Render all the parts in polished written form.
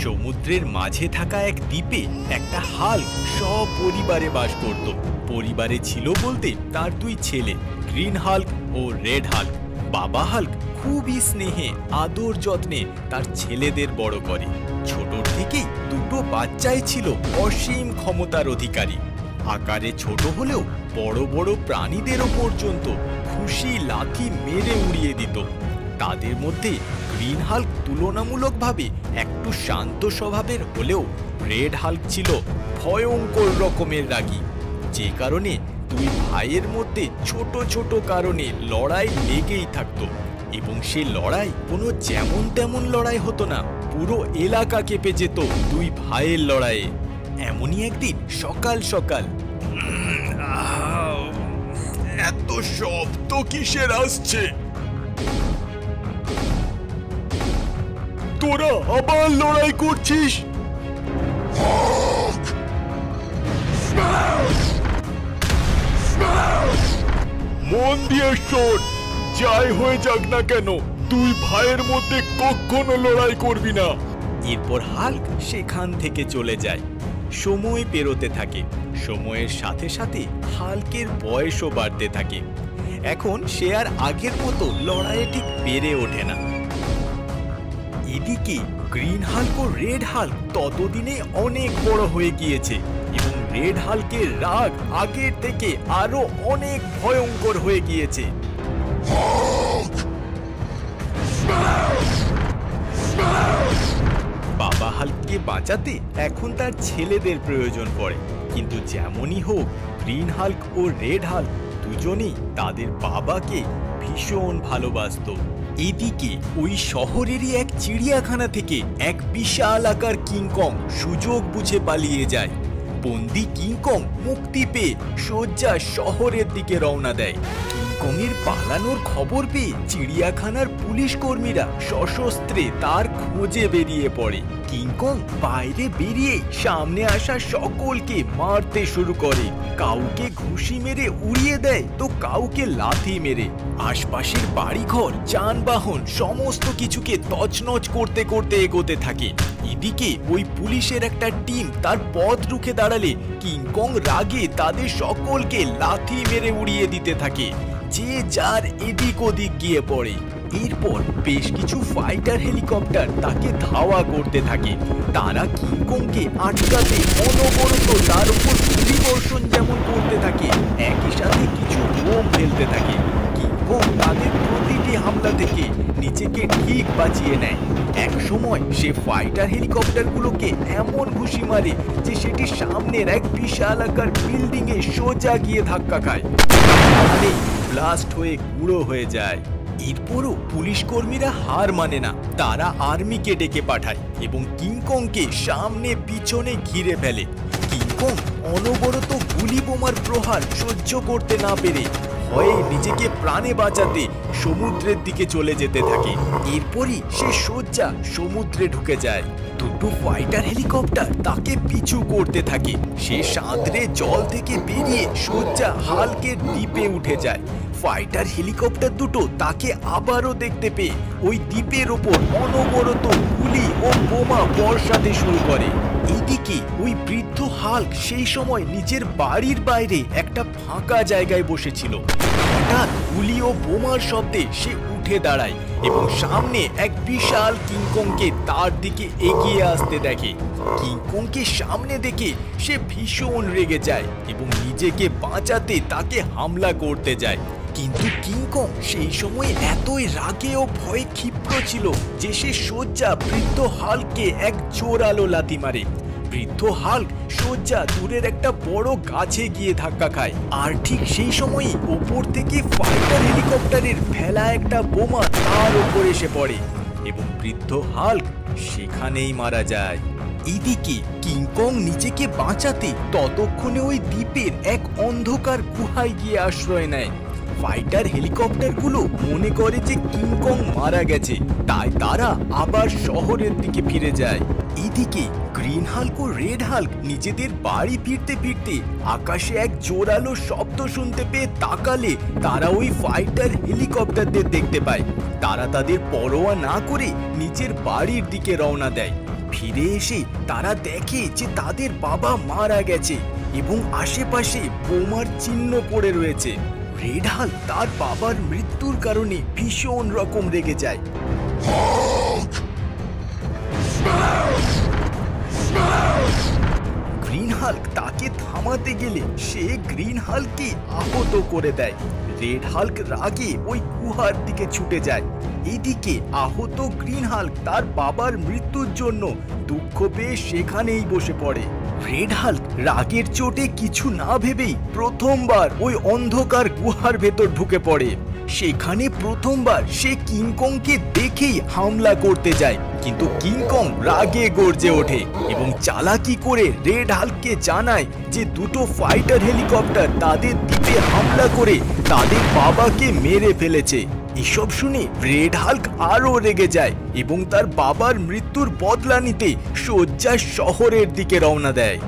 সমুদ্রের মাঝে থাকা এক দ্বীপে একটা হাল্ক সপরিবারে বাস করত। পরিবারে ছিল বলতে তার দুই ছেলে, গ্রিন হাল্ক ও রেড হাল্ক। বাবা হাল্ক খুবই স্নেহে আদর যত্নে তার ছেলেদের বড় করে। ছোট থেকেই দুটো বাচ্চাই ছিল অসীম ক্ষমতার অধিকারী। আকারে ছোট হলেও বড় বড় প্রাণীদেরও পর্যন্ত খুশি লাথি মেরে উড়িয়ে দিত। তাদের মধ্যে গ্রিন হাল্ক তুলনামূলকভাবে একটু শান্ত স্বভাবের হলেও রেড হাল্ক ছিল ভয়ঙ্কর রকমের রাগী। যে কারণে দুই ভাইয়ের মধ্যে ছোট ছোট কারণে লড়াই লেগেই থাকতো। এবং সে লড়াই কোনো যেমন তেমন লড়াই হতো না, পুরো এলাকা কেঁপে যেত দুই ভাইয়ের লড়াইয়ে। এমনই একদিন সকাল সকাল, এত শব্দ কিসের আসছে? তোরা আবার লড়াই করছিস? মন দিয়ে শোন, যাই হয়ে যাক না কেন দুই ভাইয়ের মধ্যে কখনো লড়াই করবি না। এরপর হাল্ক সেখান থেকে চলে যায়। সময় পেরোতে থাকে। সময়ের সাথে সাথে হাল্কের বয়সও বাড়তে থাকে। এখন সে আর আগের মতো লড়াইয়ে ঠিক পেরে ওঠে না। এদিকে গ্রিন হাল্ক ও রেড হাল্ক ততদিনে অনেক বড় হয়ে গিয়েছে এবং রেড হাল্কের রাগ আগের থেকে আরো অনেক ভয়ঙ্কর হয়ে গিয়েছে। বাবা হাল্ককে বাঁচাতে এখন তার ছেলেদের প্রয়োজন পড়ে। কিন্তু যেমনই হোক, গ্রিন হাল্ক ও রেড হাল্ক দুজনেই তাদের বাবাকে ভীষণ ভালোবাসতো। এদিকে ওই শহরেরই এক চিড়িয়াখানা থেকে এক বিশাল আকার কিংকং সুযোগ বুঝে পালিয়ে যায়। বন্দি কিংকং মুক্তি পেয়ে সোজা শহরের দিকে রওনা দেয়। কিংকংয়ের পালানোর খবর পেয়ে চিড়িয়াখানার পুলিশ কর্মীরা সশস্ত্রে তার খোঁজে বেরিয়ে পড়ে। কিংকং বাইরে বেরিয়ে সামনে আসা সকলকে মারতে শুরু করে। কাউকে ঘুষি মেরে উড়িয়ে দেয় তো কাউকে লাথি মেরে। আশপাশের বাড়িঘর, যানবাহন সমস্ত কিছুকে তছনছ করতে করতে এগোতে থাকে। এদিকে ওই পুলিশের একটা টিম তার পথ রুখে দাঁড়ালে কিংকং রাগে তাদের সকলকে লাথি মেরে উড়িয়ে দিতে থাকে। যে যার এদিক ওদিক গিয়ে পড়ে। এরপর বেশ কিছু ফাইটার হেলিকপ্টার তাকে ধাওয়া করতে থাকে। তারা কিংকংকে আটকাতে অনবরত তার উপর গুলিবর্ষণ যেমন করতে থাকে, একই সাথে কিছু বোম ফেলতে থাকে। কিংকং তাদের প্রতিটি হামলা থেকে নিজেকে ঠিক বাঁচিয়ে নেয়। এক সময় সে ফাইটার হেলিকপ্টারগুলোকে এমন ঘুষি মারে যে সেটি সামনের এক বিশাল আকার বিল্ডিং এ সোজা গিয়ে ধাক্কা খায়, ব্লাস্ট হয়ে গুঁড়ো হয়ে যায়। এরপরও পুলিশ কর্মীরা হার মানে না। তারা আর্মিকে ডেকে পাঠায় এবং কিংকংকে সামনে পিছনে ঘিরে ফেলে। কিংকং অনবরত গুলি বোমার প্রহার সহ্য করতে না পেরে ভয়ে নিজেকে প্রাণে বাঁচাতে সমুদ্রের দিকে চলে যেতে থাকে। এরপরই সে সোজা সমুদ্রে ঢুকে যায়। দুটো ফাইটার হেলিকপ্টার তাকে পিছু করতে থাকে। সে সাঁতরে জল থেকে বেরিয়ে সোজা হাল্কের দ্বীপে উঠে যায়। ফাইটার হেলিকপ্টার দুটো তাকে আবারও দেখতে পেয়ে ওই দ্বীপের ওপর অনবরত গুলি ও বোমা বর্ষাতে শুরু করে। এদিকে ওই বৃদ্ধ হাল্ক সেই সময় নিজের বাড়ির বাইরে একটা ফাঁকা জায়গায় বসেছিল। হঠাৎ গুলি ও বোমার শব্দে সে উঠে দাঁড়ায় এবং সামনে এক বিশাল কিংকংকে তার দিকে এগিয়ে আসতে দেখে। কিংকংকে সামনে দেখে সে ভীষণ রেগে যায় এবং নিজেকে বাঁচাতে তাকে হামলা করতে যায়। কিন্তু কিংকং সেই সময় এতই রাগে ও ভয়ে ক্ষিপ্র ছিল যে সে সোজা বৃদ্ধ হাল্ককে এক জোরালো লাথি মারে। বৃদ্ধ হাল্ক সোজা দূরের একটা বড় গাছে গিয়ে ধাক্কা খায়। আর ঠিক সেই সময়ই ওপর থেকে ফাইটার হেলিকপ্টারের ফেলা একটা বোমা তার ওপর এসে পড়ে এবং বৃদ্ধ হাল্ক সেখানেই মারা যায়। এদিকে কিংকং নিজেকে বাঁচাতে ততক্ষণে ওই দ্বীপের এক অন্ধকার গুহায় গিয়ে আশ্রয় নেয়। ফাইটার হেলিকপ্টারগুলো মনে করে যে কিংকং মারা গেছে, তাই তারা আবার শহরের দিকে ফিরে যায়। এদিকে গ্রিন হাল্ক ও রেড হাল্ক নিজেদের বাড়ি ফিরতে ফিরতে আকাশে এক জোরালো শব্দ শুনতে পেয়ে তাকালে তারা ওই ফাইটার হেলিকপ্টারদের দেখতে পায়। তারা তাদের পরোয়া না করে নিজের বাড়ির দিকে রওনা দেয়। ফিরে এসে তারা দেখে যে তাদের বাবা মারা গেছে এবং আশেপাশে বোমার চিহ্ন পড়ে রয়েছে। রেড হাল্ক তার বাবার মৃত্যুর কারণে ভীষণ রকম রেগে যায়। গ্রিন হাল্ক তাকে থামাতে গেলে সে গ্রিন হাল্ককে আহত করে দেয়। রেড হাল্ক রাগে ওই গুহার দিকে ছুটে যায়। এদিকে আহত গ্রিন হাল্ক তার বাবার মৃত্যুর জন্য দুঃখ পেয়ে সেখানেই বসে পড়ে। রেড হাল্ক রাগের চোটে কিছু না ভেবেই প্রথমবার ওই অন্ধকার গুহার ভেতর ঢুকে পড়ে। সেখানে প্রথমবার সে কিংকংকে দেখেই হামলা করতে যায়, কিন্তু কিংকং রাগে গর্জে ওঠে এবং চালাকি করে রেড হাল্ককে জানায় যে দুটো ফাইটার হেলিকপ্টার তাদের দ্বীপে হামলা করে তাদের বাবাকে মেরে ফেলেছে। এসব শুনে রেড হাল্ক আরো রেগে যায় এবং তার বাবার মৃত্যুর বদলা নিতে সোজা শহরের দিকে রওনা দেয়।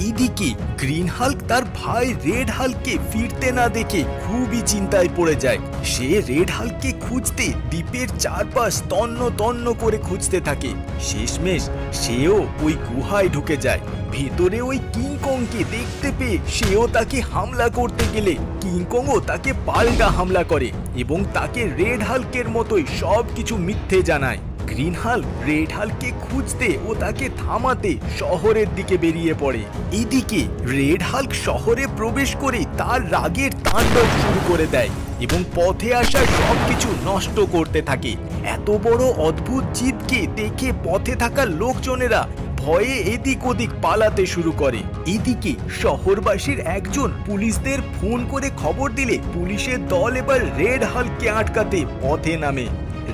এদিকে গ্রিন হাল্ক তার ভাই রেড হাল্ককে ফিরতে না দেখে খুবই চিন্তায় পড়ে যায়। সে রেড হাল্ককে খুঁজতে দ্বীপের চারপাশ তন্ন তন্ন করে খুঁজতে থাকে। শেষমেশ সেও ওই গুহায় ঢুকে যায়। ভেতরে ওই কিংকংকে দেখতে পেয়ে সেও তাকে হামলা করতে গেলে কিংকংও তাকে পাল্টা হামলা করে এবং তাকে রেড হাল্কের মতোই সবকিছু মিথ্যে জানায়। গ্রিন হাল্ক রেড হাল্ককে খুঁজতে ও তাকে থামাতে শহরের দিকে বেরিয়ে পড়ে। এদিকে রেড হাল্ক শহরে প্রবেশ করে তার রাগের তাণ্ডব শুরু করে দেয় এবং পথে আসা সবকিছু নষ্ট করতে থাকে। এত বড় অদ্ভুত জীবকে দেখে পথে থাকা লোকজনেরা ভয়ে এদিক ওদিক পালাতে শুরু করে। এদিকে শহরবাসীর একজন পুলিশদের ফোন করে খবর দিলে পুলিশের দল এবার রেড হাল্ককে আটকাতে পথে নামে।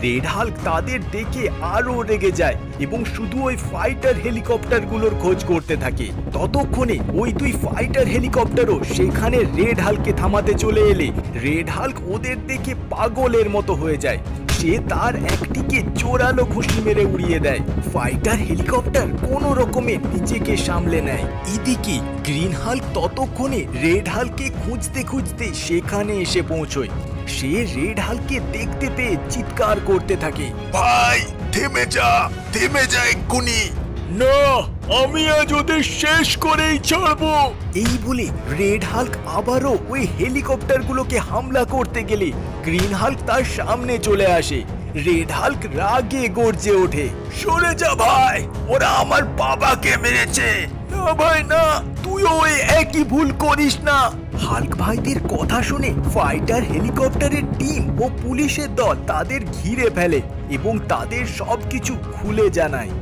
রেড হাল্ক তাদের দেখে আরো রেগে যায় এবং শুধু ওই ফাইটার হেলিকপ্টারগুলোর খোঁজ করতে থাকে। ততক্ষণে ওই দুই ফাইটার হেলিকপ্টারও সেখানে রেড হাল্ককে থামাতে চলে এলে রেড হাল্ক ওদের দেখে পাগলের মতো হয়ে যায়। সে তার একটিকে জোরালো ঘুষি মেরে উড়িয়ে দেয়। ফাইটার হেলিকপ্টার কোনো রকমে নিজেকে সামলে নেয়। এদিকে গ্রিন হাল্ক ততক্ষণে রেড হাল্ককে খুঁজতে খুঁজতে সেখানে এসে পৌঁছয়। সে রেড হাল্ককে দেখতে পেয়ে চিৎকার করতে থাকে, ভাই থেমে যা এক্ষুনি। না, আমি আজ ওদের শেষ করেই ছাড়বো। এই বলে রেড হাল্ক আবারও ওই হেলিকপ্টারগুলোকে হামলা করতে গেলে গ্রিন হাল্ক তার সামনে চলে আসে। রেড হাল্ক রাগে গর্জে ওঠে, সরে যা ভাই, ওরা আমার বাবাকে মেরেছে। না ভাই না, তুইও ওই একই ভুল করিস না। হাল্ক ভাইদের কথা শুনে ফাইটার হেলিকপ্টারের টিম ও পুলিশের দল তাদের ঘিরে ফেলে এবং তাদের সবকিছু খুলে জানায়।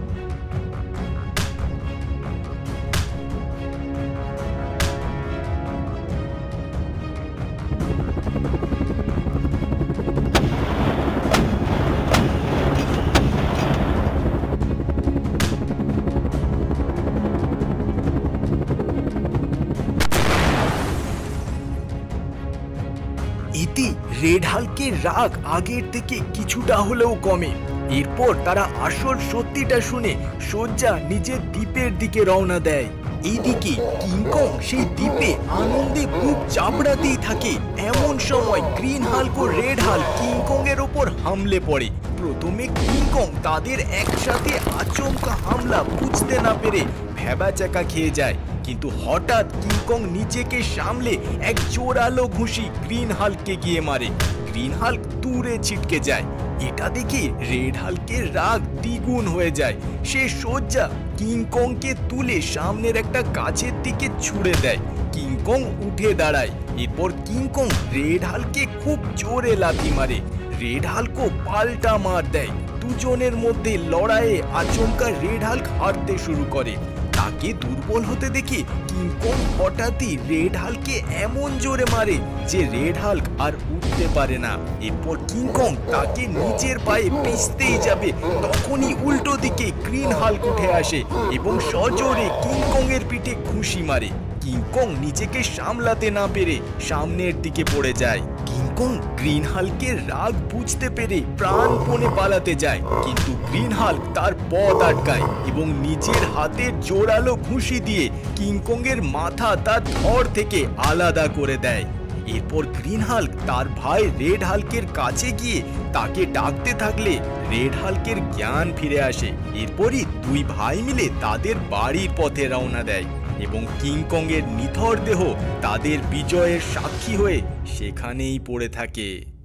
এতে রেড হাল্কের রাগ আগের থেকে কিছুটা হলেও কমে। এরপর তারা আসল সত্যিটা শুনে সোজা নিজের দ্বীপের দিকে রওনা দেয়। এইদিকে কিংকং সেই দ্বীপে আনন্দে বুক চাপড়াতেই থাকে। এমন সময় গ্রিন হাল্ক ও রেড হাল্ক কিংকং এর ওপর হামলে পড়ে। প্রথমে কিংকং তাদের একসাথে আচমকা হামলা বুঝতে না পেরে ভ্যাবাচ্যাকা খেয়ে যায়, কিন্তু হঠাৎ কিংকং নিজেকে সামলে এক জোরালো ঘুষি গ্রিন হাল্ককে গিয়ে মারে। গ্রিন হাল্ক দূরে ছিটকে যায়। এটা দেখে রেড হাল্কের রাগ দ্বিগুণ হয়ে যায়। সে সোজা কিংকংকে তুলে সামনের একটা গাছের দিকে ছুঁড়ে দেয়। কিংকং উঠে দাঁড়ায়। এরপর কিংকং রেড হাল্ককে খুব জোরে লাথি মারে। রেড হাল্কও পাল্টা মার দেয়। দুজনের মধ্যে লড়াইয়ে আচমকা রেড হাল্ক হারতে শুরু করে। তাকে দুর্বল হতে দেখে কিংকং হঠাৎই রেড হাল্ককে এমন জোরে মারে যে রেড হাল্ক আর উঠতে পারে না। এরপর কিংকং তাকে নিজের পায়ে পিষতেই যাবে, তখনই উল্টো দিকে গ্রিন হাল্ক উঠে আসে এবং সজোরে কিংকং এর পিঠে ঘুষি মারে। কিংকং নিজেকে সামলাতে না পেরে সামনের দিকে পড়ে যায়। কিংকং গ্রিন হাল্কের রাগ বুঝতে পেরে প্রাণপণে পালাতে যায়, কিন্তু গ্রিন হাল্ক তার পথ আটকায় এবং নিজের হাতের জোরালো ঘুষি দিয়ে কিংকং এর মাথা তার ধড় থেকে আলাদা করে দেয়। এরপর গ্রিন হাল্ক তার ভাই রেড হাল্কের কাছে গিয়ে তাকে ডাকতে থাকলে রেড হাল্কের জ্ঞান ফিরে আসে। এরপরই দুই ভাই মিলে তাদের বাড়ির পথে রওনা দেয় এবং কিংকংয়ের নিথর দেহ তাদের বিজয়ের সাক্ষী হয়ে সেখানেই পড়ে থাকে।